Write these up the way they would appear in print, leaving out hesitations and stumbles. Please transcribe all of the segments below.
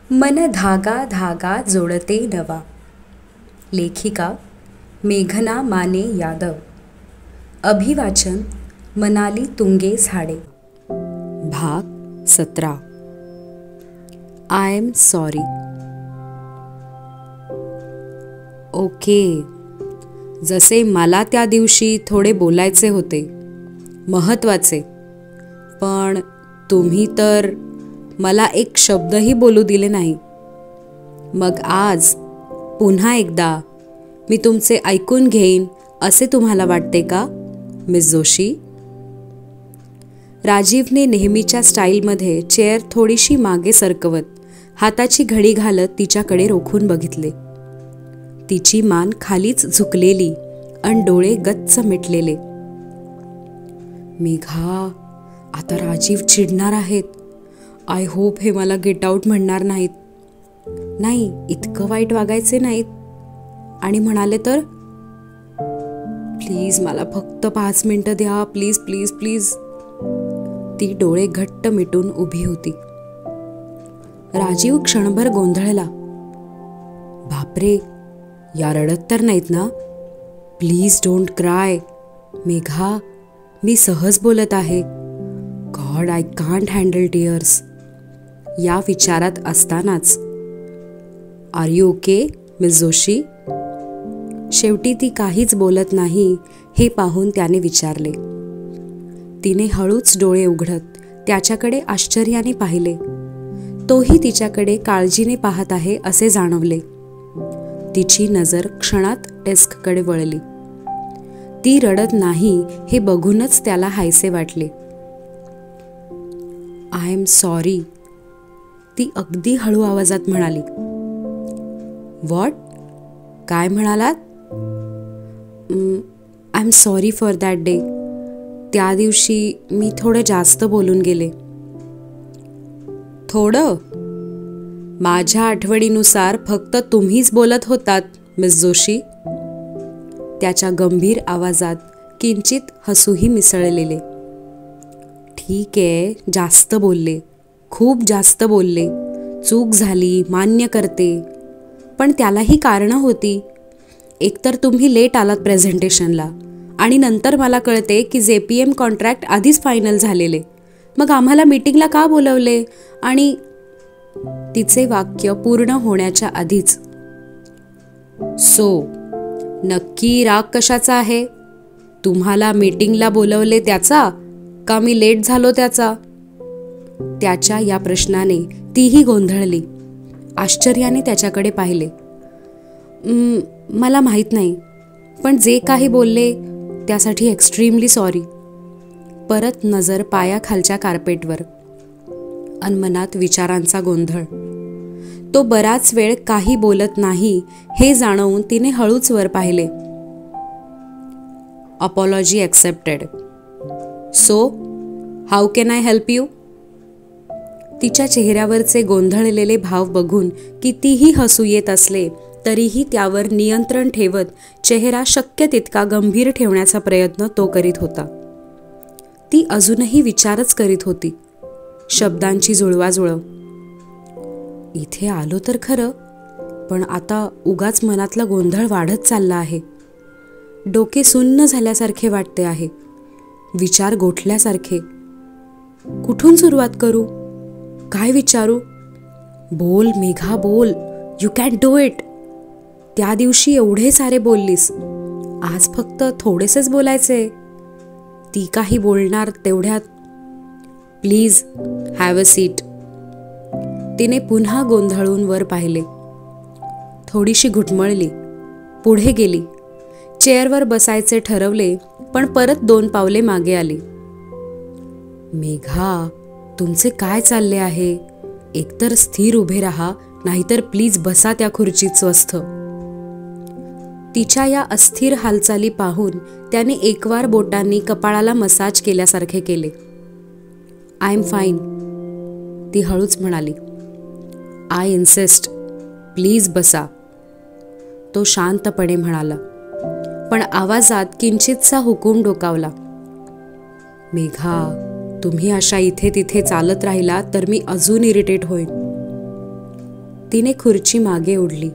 मन धागा धागा जोडते नवा. लेखिका मेघना माने यादव. अभिवाचन मनाली तुंगे झाडे. भाग 17. I am sorry. ओके, जसे मला त्या दिवशी थोडे बोलायचे होते, महत्त्वाचे, पण तुम्ही तर मला एक शब्दही बोलू दिले नाही. मग आज पुन्हा एकदा मी तुमचे ऐकून घेईन असे तुम्हाला वाटते का, मिस जोशी? राजीवने नेहमीच्या स्टाईलमध्ये चेअर थोडीशी मागे सरकवत हाताची घडी घालत तिच्याकडे रोखून बघितले. तिची मान खालीच झुकलेली आणि डोळे गच्च मिटलेले. मेघा, आता राजीव चिडणार आहेत. आय होप हे मला गेट आउट म्हणणार नाहीत. नाही, इतकं वाईट वागायचे नाहीत. आणि म्हणाले तर, प्लीज मला फक्त 5 मिनिटं द्या, प्लीज प्लीज प्लीज. ती डोळे घट्ट मिटून उभी होती. राजीव क्षणभर गोंधळला. बापरे, या रडत तर नाहीत ना? Please don't cry. मेघा, मी सहज बोलत आहे. God, I can't handle tears. या विचारात असतानाच, are you okay, miss Joshi? शेवटी ती काहीच बोलत नाही हे पाहून त्याने विचारले. तिने हळूच डोळे उघडत त्याच्याकडे आश्चर्याने पाहिले. तोही तिच्याकडे काळजीने पाहत आहे असे जाणवले. तिची नजर क्षणात डेस्ककडे वळली. ती रडत नाही हे बघूनच त्याला हायसे वाटले. आय एम सॉरी, ती अगदी हळू आवाजात म्हणाली. व्हॉट? काय म्हणालात? I am sorry for that day. त्या दिवशी मी थोडं जास्त बोलून गेले. थोडं? माझ्या आठवणीनुसार फक्त तुम्हीच बोलत होतात, मिस जोशी. त्याच्या गंभीर आवाजात किंचित हसूही मिसळलेले. ठीक आहे, जास्त बोलले, खूप जास्त बोलले. चूक झाली, मान्य करते. पण त्यालाही कारणं होती. एकतर तुम्ही लेट आलात प्रेझेंटेशनला, आणि नंतर मला कळते की JPM कॉन्ट्रॅक्ट आधीच फायनल झालेले. मग आम्हाला मीटिंगला का बोलवले? आणि तिचे वाक्य पूर्ण होण्याच्या आधीच, सो नक्की राग कशाचा आहे? तुम्हाला मीटिंगला बोलवले त्याचा, का मी लेट झालो त्याचा? त्याच्या या प्रश्नाने तीही गोंधळली. आश्चर्याने त्याच्याकडे पाहिले. मला माहीत नाही, पण जे काही बोलले त्यासाठी एक्स्ट्रीमली सॉरी. परत नजर पायाखालच्या कार्पेटवर. अनमनात विचारांचा गोंधळ. तो बराच वेळ काही बोलत नाही हे जाणवून तिने हळूच वर पाहिले. Apology accepted. So how can I help you? तिच्या चेहऱ्यावरचे गोंधळलेले भाव बघून कितीही हसू येत असले तरीही त्यावर नियंत्रण ठेवत चेहरा शक्य तितका गंभीर ठेवण्याचा प्रयत्न तो करीत होता. ती अजूनही विचारच करीत होती, शब्दांची जुळवाजुळव. इथे आलो तर खरं, पण आता उगाच मनातला गोंधळ वाढत चालला आहे. डोके सुन्न झाल्यासारखे वाटते आहे, विचार गोठल्यासारखे. कुठून सुरुवात करू? काय विचारू? बोल मेघा, बोल. You can do it. त्या दिवशी एवढे सारे बोललीस, आज फक्त थोडेसेच बोलायचे. ती काही बोलणार तेवढ्यात. Please have a seat. तिने पुन्हा गोंधळून वर पाहिले. थोडीशी घुटमळली. पुढे गेली. चेअरवर बसायचे ठरवले, पण परत 2 पावले मागे आली. मेघा, तुमचे काय चालले आहे? एकतर स्थिर उभे राहा, नाहीतर प्लीज बसा त्या खुर्चीत स्वस्थ. तिच्या या अस्थिर हालचाली पाहून त्याने एकवार बोटांनी कपाळाला मसाज केल्यासारखे केले. आय एम फाईन, ती हळूच म्हणाली. आय इन्सिस्ट, प्लीज बसा. तो शांतपणे म्हणाला, पण आवाजात किंचितसा हुकूम डोकावला. मेघा, तुम्ही अशा इथे तिथे चालत राहिला तर मी अजून इरिटेट होईन. तिने खुर्ची मागे ओढली,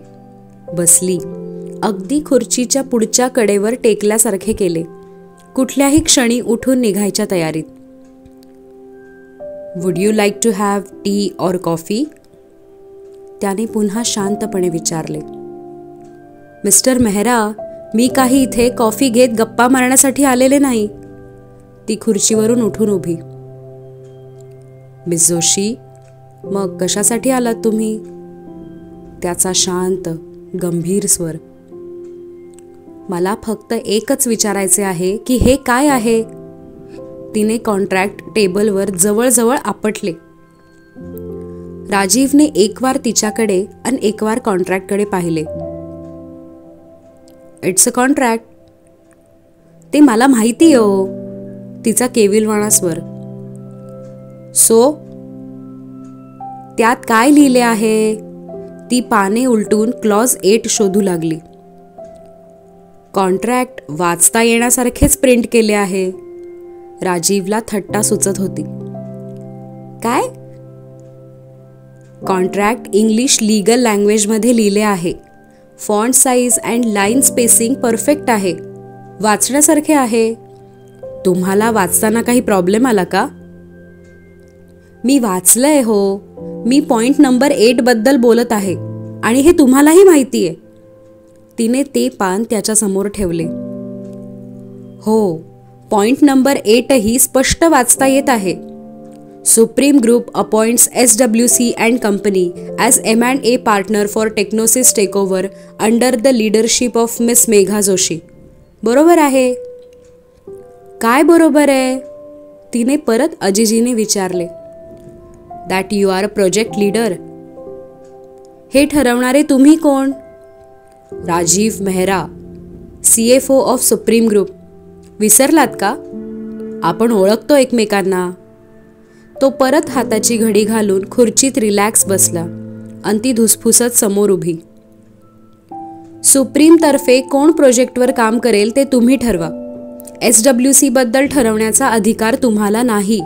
बसली. अगदी खुर्चीच्या पुढच्या कडेवर टेकल्यासारखे केले. कुठल्याही क्षणी उठून निघायच्या तयारीत. Would you like to have tea or coffee? त्याने पुन्हा शांतपणे विचारले. मिस्टर मेहरा, मी काही इथे कॉफी घेत गप्पा मारण्यासाठी आलेले नाही. ती खुर्चीवरून उठून उभी. मिस जोशी, मग कशासाठी आलात तुम्ही? त्याचा शांत गंभीर स्वर. मला फक्त एकच विचारायचे आहे की हे काय आहे? तिने कॉन्ट्रॅक्ट टेबलवर जवळजवळ आपटले. राजीवने एक वार तिच्याकडे आणि एक वार कॉन्ट्रॅक्टकडे पाहिले. It's a contract. ते मला माहिती हो. तिचा केविलवाणा स्वर. सो त्यात काय लिहिले आहे? ती पाने उलटून क्लॉज 8 शोधू लागली. कॉन्ट्रॅक्ट वाचता येण्यासारखेच प्रिंट केले आहे. राजीवला थट्टा सुचत होती. काय? कॉन्ट्रॅक्ट इंग्लिश लीगल लँग्वेजमध्ये लिहिले आहे. Font size and line spacing perfect आहे. वाचण्यासारखे आहे. तुम्हाला वाचताना काही प्रॉब्लेम आला का? मी वाचलंय हो. मी पॉइंट नंबर 8 बद्दल बोलत आहे आणि हे तुम्हालाही माहिती आहे. तिने ते पान त्याच्या समोर ठेवले. हो, पॉइंट नंबर 8 ही स्पष्ट वाचता येत आहे. Supreme Group appoints SWC and company as M&A partner for Technosys takeover under the leadership of miss Megha Joshi. बरोबर आहे? काय बरोबर आहे? तिने परत अजिजीने विचारले. That you are a project leader. हे ठरवणारे तुम्ही कोण? Rajeev Mehra, CFO of Supreme Group. विसरलात का? आपण ओळखतो एकमेकांना. तो परत हाताची घडी घालून खुर्चीत रिलॅक्स बसला आणि ती धुसफुसत समोर उभी. सुप्रीम तर्फे कोण प्रोजेक्टवर काम करेल ते तुम्ही ठरवा. SWC बद्दल ठरवण्याचा अधिकार तुम्हाला नाही.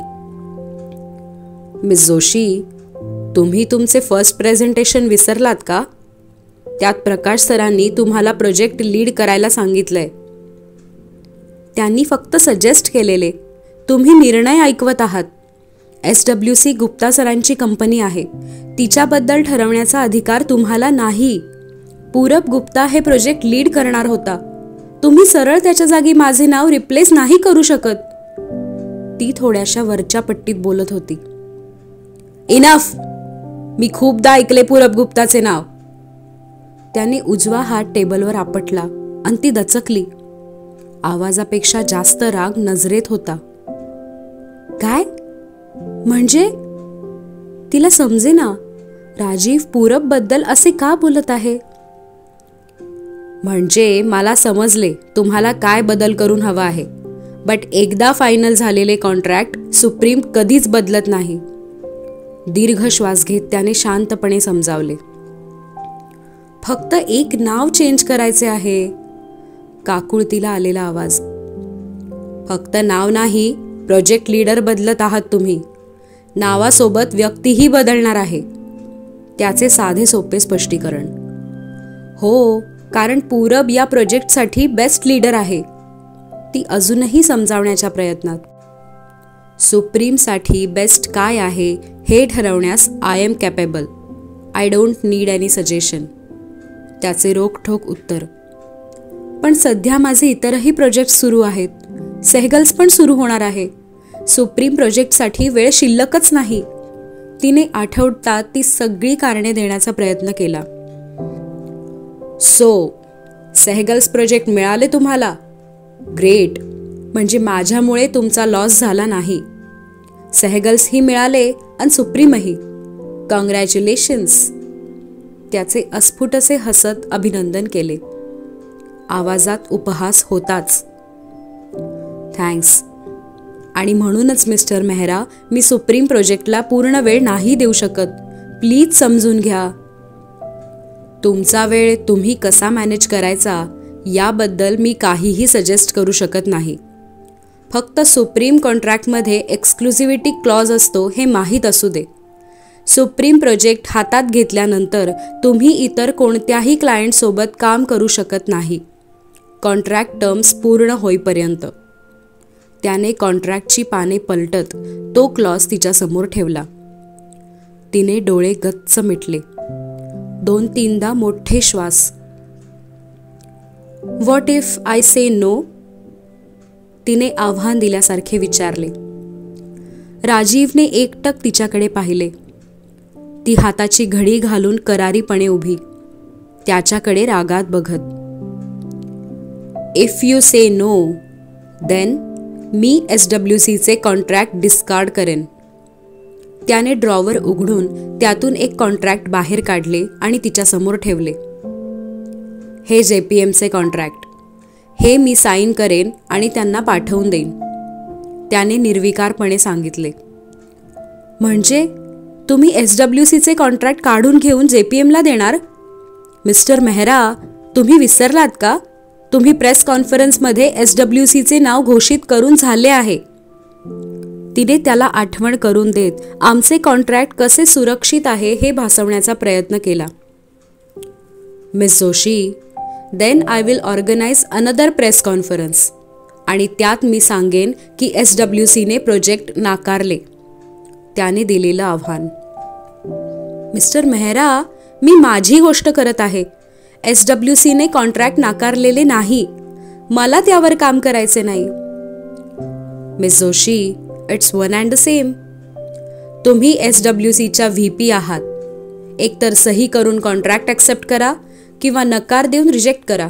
मिस जोशी, तुम्ही तुमचे फर्स्ट प्रेझेंटेशन विसरलात का? त्यात प्रकाश सरांनी तुम्हाला प्रोजेक्ट लीड करायला सांगितलंय. त्यांनी फक्त सजेस्ट केलेले. तुम्ही निर्णय ऐकवत आहात. SWC गुप्ता सरांची कंपनी आहे. तिच्याबद्दल ठरवण्याचा अधिकार तुम्हाला नाही. पूरब गुप्ता हे प्रोजेक्ट लीड करणार होता. तुम्ही सरळ त्याच्या जागी माझे नाव रिप्लेस नाही करू शकत. ती थोड्याशा वरच्या पट्टीत बोलत होती. इनफ. मी खूपदा ऐकले पूरब गुप्ताचे नाव. त्याने उजवा हात टेबलवर आपटला आणि ती दचकली. आवाजापेक्षा जास्त राग नजरेत होता. काय म्हणजे? तिला समजेना. राजीव पूरब बद्दल असे का बोलत आहे? म्हणजे मला समजले तुम्हाला काय बदल करून हवा आहे. बट एकदा फायनल झालेले कॉन्ट्रॅक्ट सुप्रीम कधीच बदलत नाही. दीर्घ श्वास घेत त्याने शांतपणे समजावले. फक्त एक नाव चेंज करायचे आहे. काकुळतीला आलेला आवाज. फक्त नाव नाही, प्रोजेक्ट लीडर बदलत आहात तुम्ही. नावासोबत व्यक्तीही बदलणार आहे. त्याचे साधे सोपे स्पष्टीकरण. हो, कारण पूरब या प्रोजेक्टसाठी बेस्ट लीडर आहे. ती अजूनही समजावण्याच्या प्रयत्नात. सुप्रीमसाठी बेस्ट काय आहे हे ठरवण्यास I am capable. I don't need any suggestion. त्याचे रोखठोक उत्तर. पण सध्या माझे इतरही प्रोजेक्ट सुरू आहेत. सेहगल्स पण सुरू होणार आहे. सुप्रीम प्रोजेक्टसाठी वेळ शिल्लकच नाही. तिने आठवतात ती सगळी कारणे देण्याचा प्रयत्न केला. सो सेहगल्स प्रोजेक्ट मिळाले तुम्हाला? ग्रेट. म्हणजे माझ्यामुळे तुमचा लॉस झाला नाही. सेहगल्सही मिळाले आणि सुप्रीमही. कॉंग्रॅच्युलेशन्स. त्याचे अस्फुटसे हसत अभिनंदन केले. आवाजात उपहास होताच. थँक्स. आणि म्हणूनच मिस्टर मेहरा, मी सुप्रीम प्रोजेक्टला पूर्ण वेळ नाही देऊ शकत. प्लीज समजून घ्या. तुमचा वेळ तुम्ही कसा मॅनेज करायचा याबद्दल मी काहीही सजेस्ट करू शकत नाही. फक्त सुप्रीम कॉन्ट्रॅक्टमध्ये एक्सक्लुझिव्हिटी क्लॉज असतो हे माहीत असू दे. सुप्रीम प्रोजेक्ट हातात घेतल्यानंतर तुम्ही इतर कोणत्याही क्लायंटसोबत काम करू शकत नाही, कॉन्ट्रॅक्ट टर्म्स पूर्ण होईपर्यंत. त्याने कॉन्ट्रॅक्टची पाने पलटत तो क्लॉज तिच्यासमोर ठेवला. तिने डोळे गच्च मिटले. 2-3दा मोठे श्वास. What if I say no? तिने आव्हान दिल्यासारखे विचारले. राजीवने एकटक तिच्याकडे पाहिले. ती हाताची घडी घालून करारीपणे उभी, त्याच्याकडे रागात बघत. If you say no then मी SWCचे कॉन्ट्रॅक्ट डिस्कार्ड करेन. त्याने ड्रॉवर उघडून त्यातून एक कॉन्ट्रॅक्ट बाहेर काढले आणि तिच्यासमोर ठेवले. हे JPMचे कॉन्ट्रॅक्ट. हे मी साईन करेन आणि त्यांना पाठवून देईन, त्याने निर्विकारपणे सांगितले. म्हणजे तुम्ही SWCचे कॉन्ट्रॅक्ट काढून घेऊन JPMला देणार? मिस्टर मेहरा, तुम्ही विसरलात का? तुम्ही प्रेस कॉन्फरन्समध्ये SWCचे नाव घोषित करून झाले आहे. तिने त्याला आठवण करून देत आमचे कॉन्ट्रॅक्ट कसे सुरक्षित आहे हे भासवण्याचा प्रयत्न केला. Miss Joshi, then I will organise another press conference आणि त्यात मी सांगेन की SWCने प्रोजेक्ट नाकारले, त्याने दिलेलं आव्हान. मिस्टर मेहरा, मी माझी गोष्ट करत आहे. SWCने कॉन्ट्रॅक्ट नाकारलेले नाही. मला त्यावर काम करायचे नाही. Miss Joshi, it's one and the same. तुम्ही SWCच्या VP आहात. एकतर सही करून कॉन्ट्रॅक्ट ॲक्सेप्ट करा किंवा नकार देऊन रिजेक्ट करा.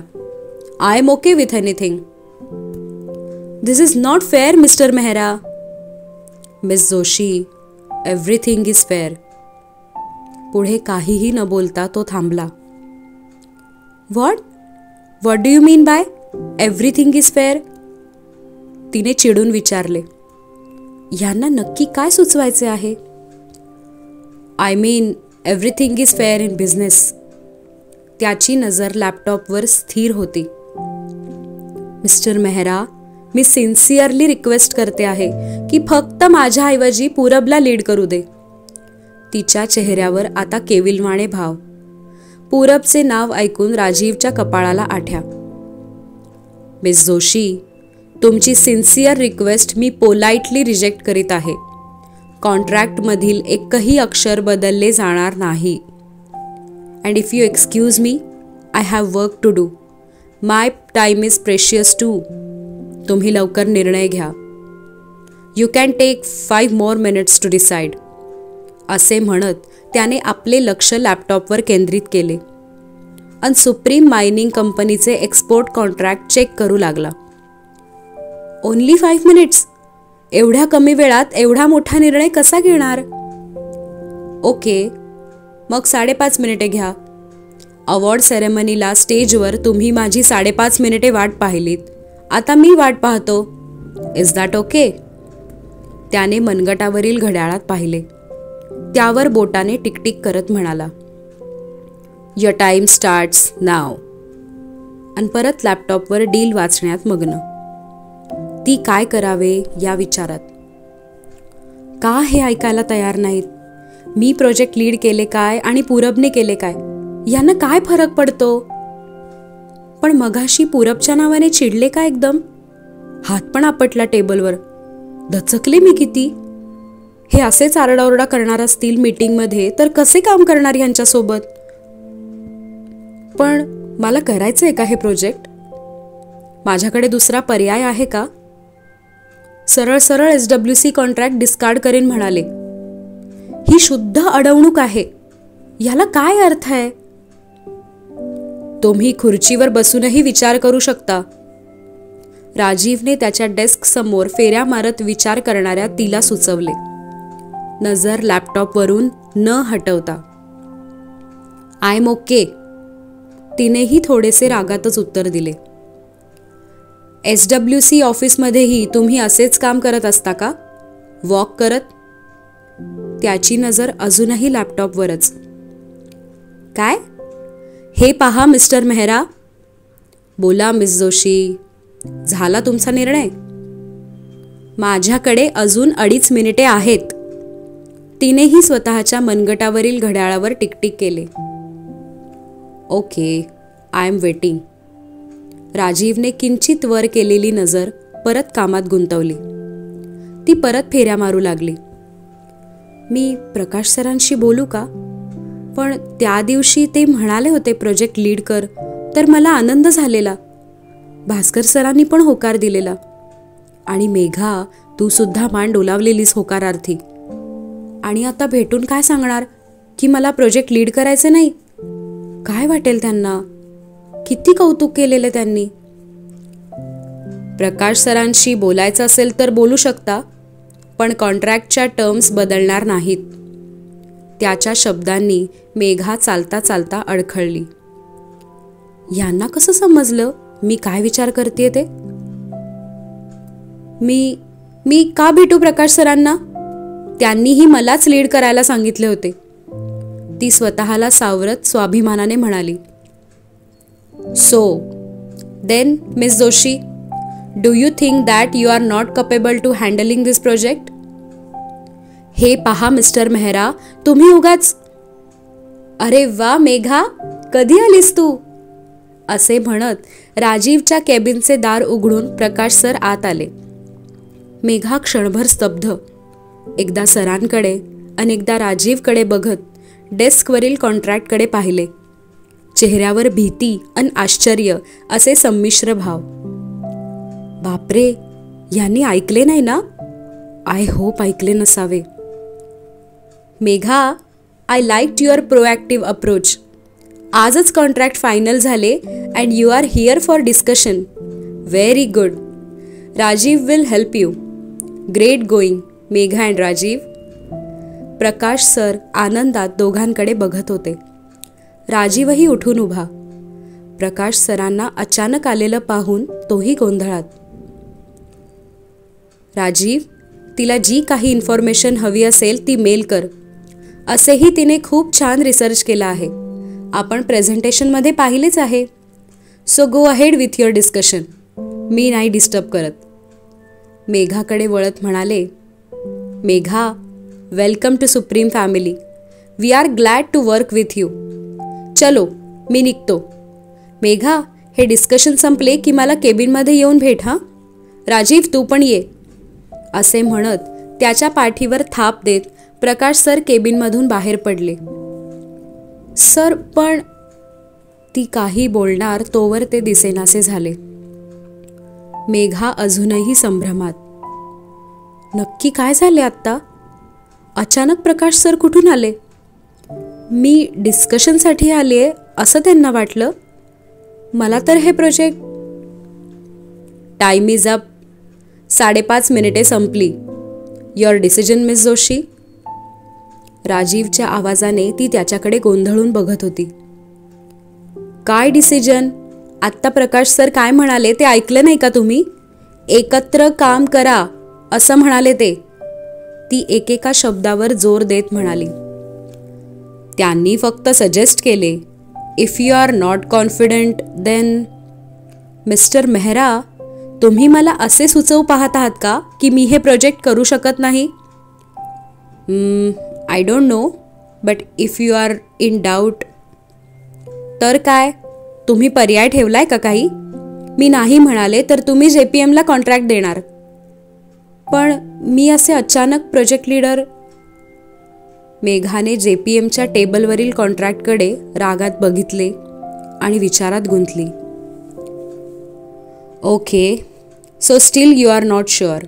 I am okay with anything. This is not fair mister Mehra. Miss Joshi, everything is fair. पुढे काहीही न बोलता तो थांबला. What do you mean by everything is fair? तिने चिडून विचारले. यांना नक्की काय सुचवायचे आहे? I mean everything is fair in business. त्याची नजर लॅपटॉपवर स्थिर होती. मिस्टर मेहरा, मी सिन्सिअरली रिक्वेस्ट करते आहे की फक्त माझ्याऐवजी पूरबला लीड करू दे. तिच्या चेहऱ्यावर आता केविलवाणे भाव. पूरबचे नाव ऐकून राजीवच्या कपाळाला आठ्या. मिस जोशी, तुमची सिन्सिअर रिक्वेस्ट मी पोलाइटली रिजेक्ट करीत आहे. कॉन्ट्रॅक्टमधील एकही अक्षर बदलले जाणार नाही. And if you excuse me, I have work to do. My time is precious too. तुम्ही लवकर निर्णय घ्या. You can take 5 more minutes to decide. असे म्हणत त्याने आपले लक्ष लॅपटॉपवर केंद्रित केले आणि सुप्रीम मायनिंग कंपनीचे एक्सपोर्ट कॉन्ट्रॅक्ट चेक करू लागला. Only 5 minutes? एवढ्या कमी वेळात एवढा मोठा निर्णय कसा घेणार? ओके, मग 5.5 मिनिटे घ्या. अवॉर्ड सेरेमनीला स्टेजवर तुम्ही माझी 5.5 मिनिटे वाट पाहिलीत. आता मी वाट पाहतो. Is that okay? त्याने मनगटावरील घड्याळात पाहिले. त्यावर बोटाने टिकटिक करत म्हणाला, युअर टाइम स्टार्ट्स नाव. आणि परत लॅपटॉपवर डील वाचण्यात मग्न. ती काय करावे या विचारात. का हे ऐकायला तयार नाहीत? मी प्रोजेक्ट लीड केले काय आणि पूरबने केले काय, यांना काय फरक पडतो? पण मगाशी पूरबच्या नावाने चिडले का एकदम? हात पण आपटला टेबलवर. दचकले मी किती. हे असेच आरडाओरडा करणार असतील मीटिंगमध्ये तर कसे काम करणार यांच्यासोबत? पण मला करायचंय का हे प्रोजेक्ट? माझ्याकडे दुसरा पर्याय आहे का? सरळ सरळ SWC कॉन्ट्रॅक्ट डिस्कार्ड करेन म्हणाले. ही शुद्ध अडवणूक आहे. याला काय अर्थ आहे? तुम्ही खुर्चीवर बसूनही विचार करू शकता. राजीवने त्याच्या डेस्क समोर फेऱ्या मारत विचार करणाऱ्या तिला सुचवले, नजर लॅपटॉपवरून न हटवता. I am okay. तिनेही थोडेसे रागातच उत्तर दिले. SWC ऑफिसमध्येही तुम्ही असेच काम करत असता का? वॉक करत? त्याची नजर अजूनही लॅपटॉपवरच. काय? हे पहा मिस्टर मेहरा. बोला मिस जोशी. झाला तुमचा निर्णय? माझ्याकडे अजून 2.5 मिनिटे आहेत. तिनेही स्वतःच्या मनगटावरील घड्याळावर टिकटिक केले. Okay, I am waiting. राजीवने किंचित वर केलेली नजर परत कामात गुंतवली. ती परत फेऱ्या मारू लागली. मी प्रकाश सरांशी बोलू का? पण त्या दिवशी ते म्हणाले होते प्रोजेक्ट लीड कर, तर मला आनंद झालेला. भास्कर सरांनी पण होकार दिलेला. आणि मेघा, तू सुद्धा मान डोलावलेलीस होकारार्थी. आणि आता भेटून काय सांगणार की मला प्रोजेक्ट लीड करायचे नाही? काय वाटेल त्यांना? किती कौतुक केलेले त्यांनी. प्रकाश सरांशी बोलायचं असेल तर बोलू शकता, पण कॉन्ट्रॅक्टच्या टर्म्स बदलणार नाहीत. त्याच्या शब्दांनी मेघा चालता चालता अडखळली. यांना कसं समजलं मी काय विचार करते ते? मी का भेटू प्रकाश सरांना? त्यांनीही मलाच लीड करायला सांगितले होते. ती स्वतःला सावरत स्वाभिमानाने म्हणाली. So then miss Joshi, do you think that you are not capable to handling this project? हे पहा मिस्टर मेहरा, तुम्ही उगाच. अरे वा मेघा, कधी आलीस तू? असे म्हणत राजीवच्या केबिनचे दार उघडून प्रकाश सर आत आले. मेघा क्षणभर स्तब्ध, एकदा सरांकडे अनेकदा राजीवकडे बघत डेस्कवरील कॉन्ट्रॅक्टकडे पाहिले. चेहऱ्यावर भीती आणि आश्चर्य असे संमिश्र भाव. बापरे, यांनी ऐकले नाही ना? आय होप ऐकले नसावे. Megha, I liked your proactive approach. आजच कॉन्ट्रॅक्ट फायनल झाले and you are here for discussion. Very good. Rajeev will help you. Great going Megha and Rajeev. Prakash sir आनंदात दोघांकडे बघत होते. राजीवही उठून उभा. प्रकाश सरांना अचानक आलेलं पाहून तोही गोंधळात. राजीव, तिला जी काही इन्फॉर्मेशन हवी असेल ती मेल कर. असेही तिने खूप छान रिसर्च केला आहे. आपण प्रेझेंटेशनमध्ये पाहिलेच आहे. So go ahead with your discussion. मी नाही डिस्टर्ब करत. मेघाकडे वळत म्हणाले. Megha, welcome to Supreme family. We are glad to work with you. चलो, मी निघतो. मेघा, हे डिस्कशन संपले की मला केबिनमध्ये येऊन भेट हां. राजीव, तू पण ये. असे म्हणत त्याच्या पाठीवर थाप देत प्रकाश सर केबिनमधून बाहेर पडले. सर पण, ती काही बोलणार तोवर ते दिसेनासे झाले. मेघा अजूनही संभ्रमात. नक्की काय झाले आत्ता? अचानक प्रकाश सर कुठून आले? मी डिस्कशनसाठी आली आहे असं त्यांना वाटलं. मला तर हे प्रोजेक्ट. Time is up. 5.5 मिनिटे संपली. Your decision miss Joshi. राजीवच्या आवाजाने ती त्याच्याकडे गोंधळून बघत होती. काय डिसिजन? आत्ता प्रकाश सर काय म्हणाले ते ऐकलं नाही का तुम्ही? एकत्र काम करा असं म्हणाले ते. ती एकेका शब्दावर जोर देत म्हणाली. त्यांनी फक्त सजेस्ट केले. If you are not confident then. Mister Mehra, तुम्ही मला असे सुचवू पाहत आहात का की मी हे प्रोजेक्ट करू शकत नाही? I don't know, but if you are in doubt. तर काय, तुम्ही पर्याय ठेवलाय का काही? मी नाही म्हणाले तर तुम्ही JPMला कॉन्ट्रॅक्ट देणार. पण मी असे अचानक प्रोजेक्ट लीडर. मेघाने JPMच्या टेबलवरील कॉन्ट्रॅक्टकडे रागात बघितले आणि विचारात गुंतली. Okay, so still you are not sure.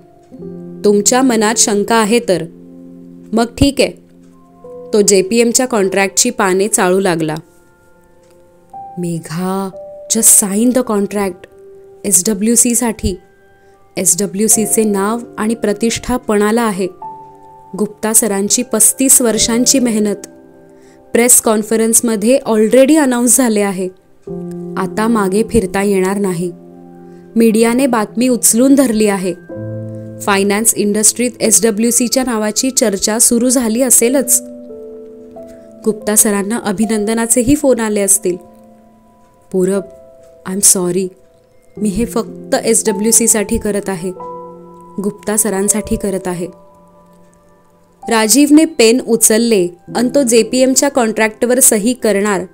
तुमच्या मनात शंका आहे तर मग ठीक आहे. तो JPMच्या कॉन्ट्रॅक्टची पाने चाळू लागला. Megha, just sign the contract. SWCसाठी. SWCचे नाव आणि प्रतिष्ठा पणाला आहे. गुप्ता सरांची 35 वर्षांची मेहनत प्रेस कॉन्फरन्समध्ये ऑलरेडी अनाऊन्स झाले आहे. आता मागे फिरता येणार नाही. मीडियाने बातमी उचलून धरली आहे. फायनान्स इंडस्ट्रीत SWCच्या नावाची चर्चा सुरू झाली असेलच. गुप्ता सरांना अभिनंदनाचेही फोन आले असतील. पूरब, आय एम सॉरी. मी हे फक्त SWCसाठी करत आहे. गुप्ता सरांसाठी करत आहे. राजीवने पेन उचलले आणि तो JPMच्या कॉन्ट्रॅक्टवर सही करणार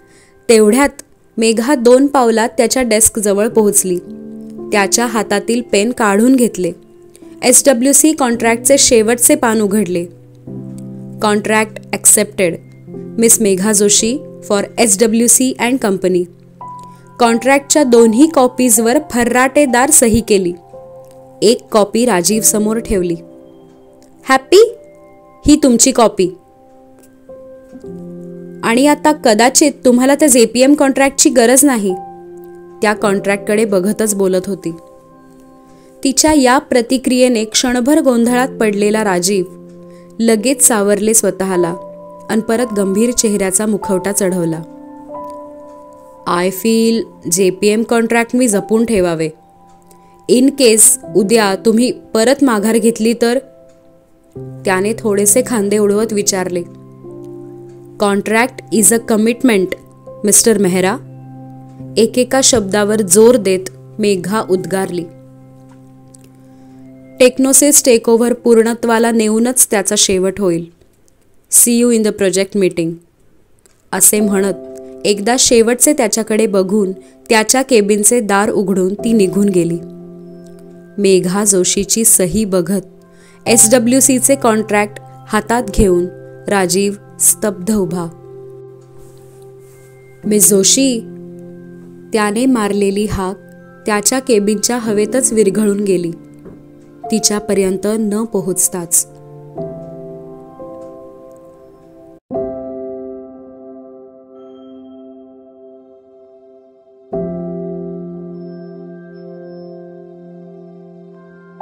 तेवढ्यात मेघा 2 पावलात त्याच्या डेस्कजवळ पोहोचली. त्याच्या हातातील पेन काढून घेतले. SWC कॉन्ट्रॅक्टचे शेवटचे पान उघडले. Contract accepted. Miss Megha Joshi for SWC and company. कॉन्ट्रॅक्टच्या दोन्ही कॉपीजवर फर्राटेदार सही केली. एक कॉपी राजीव समोर ठेवली. हॅपी, ही तुमची कॉपी. आणि आता कदाचित तुम्हाला त्या JPM कॉन्ट्रॅक्टची गरज नाही. त्या कॉन्ट्रॅक्टकडे बघतच बोलत होती. तिच्या या प्रतिक्रियेने क्षणभर गोंधळात पडलेला राजीव लगेच सावरले स्वतःला आणि परत गंभीर चेहऱ्याचा मुखवटा चढवला. आय फील JPM कॉन्ट्रॅक्ट मी जपून ठेवावे. इन केस उद्या तुम्ही परत माघार घेतली तर. त्याने थोडेसे खांदे उडवत विचारले. Contract is a commitment mister Mehra. एकेका शब्दावर जोर देत मेघा उद्गारली. टेक्नोसिस टेकओव्हर पूर्णत्वाला नेऊनच त्याचा शेवट होईल. See you in the project meeting. असे म्हणत एकदा शेवटचे त्याच्याकडे बघून त्याच्या केबिनचे दार उघडून ती निघून गेली. मेघा जोशीची सही बघत SWCचे कॉन्ट्रॅक्ट हातात घेऊन राजीव स्तब्ध उभा. मिस जोशी. त्याने मारलेली हाक त्याच्या केबिनच्या हवेतच विरघळून गेली, तिच्यापर्यंत न पोहोचताच.